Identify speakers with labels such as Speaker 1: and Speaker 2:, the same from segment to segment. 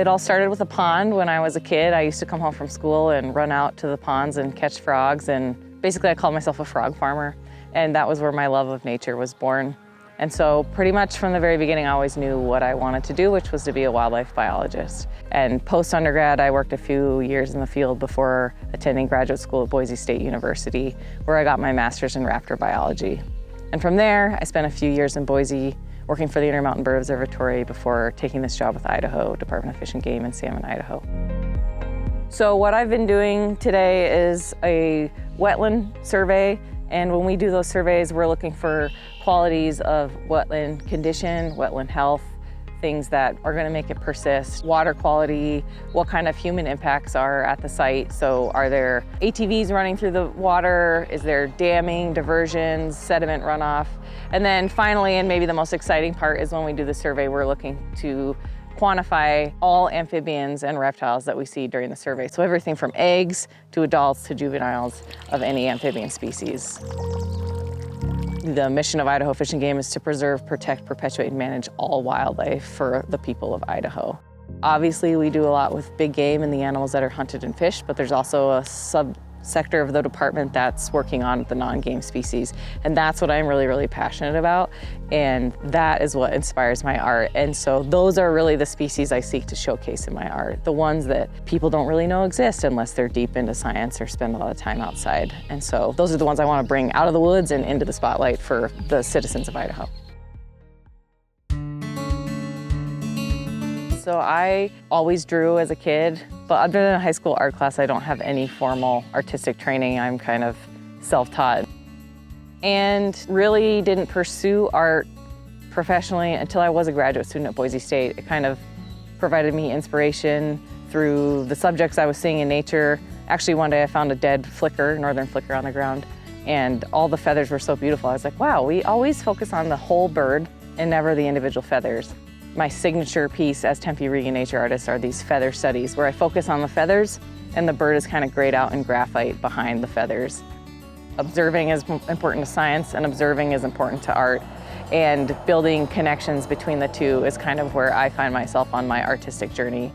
Speaker 1: It all started with a pond when I was a kid. I used to come home from school and run out to the ponds and catch frogs, and basically I called myself a frog farmer, and that was where my love of nature was born. And so pretty much from the very beginning, I always knew what I wanted to do, which was to be a wildlife biologist. And post-undergrad, I worked a few years in the field before attending graduate school at Boise State University, where I got my master's in raptor biology. And from there, I spent a few years in Boise working for the Intermountain Bird Observatory before taking this job with Idaho, Department of Fish and Game in Salmon, Idaho. So what I've been doing today is a wetland survey. And when we do those surveys, we're looking for qualities of wetland condition, wetland health, things that are going to make it persist, water quality, what kind of human impacts are at the site. So are there ATVs running through the water? Is there damming, diversions, sediment runoff? And then finally, and maybe the most exciting part, is when we do the survey, we're looking to quantify all amphibians and reptiles that we see during the survey. So everything from eggs to adults to juveniles of any amphibian species. The mission of Idaho Fish and Game is to preserve, protect, perpetuate, and manage all wildlife for the people of Idaho. Obviously, we do a lot with big game and the animals that are hunted and fished, but there's also a subsector of the department that's working on the non-game species. And that's what I'm really, really passionate about. And that is what inspires my art. And so those are really the species I seek to showcase in my art. The ones that people don't really know exist unless they're deep into science or spend a lot of time outside. And so those are the ones I want to bring out of the woods and into the spotlight for the citizens of Idaho. So I always drew as a kid, but other than a high school art class, I don't have any formal artistic training. I'm kind of self-taught. And really didn't pursue art professionally until I was a graduate student at Boise State. It kind of provided me inspiration through the subjects I was seeing in nature. Actually, one day I found a dead flicker, northern flicker on the ground, and all the feathers were so beautiful. I was like, wow, we always focus on the whole bird and never the individual feathers. My signature piece as Tempe Regan nature artist are these feather studies, where I focus on the feathers and the bird is kind of grayed out in graphite behind the feathers. Observing is important to science and observing is important to art, and building connections between the two is kind of where I find myself on my artistic journey.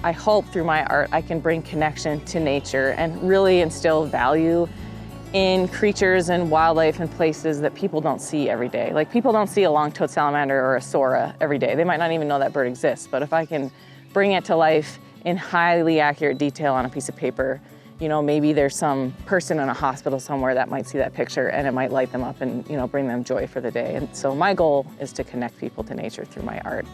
Speaker 1: I hope through my art I can bring connection to nature and really instill value in creatures and wildlife and places that people don't see every day. Like, people don't see a long-toed salamander or a sora every day. They might not even know that bird exists, but if I can bring it to life in highly accurate detail on a piece of paper, you know, maybe there's some person in a hospital somewhere that might see that picture and it might light them up and, you know, bring them joy for the day. And so my goal is to connect people to nature through my art.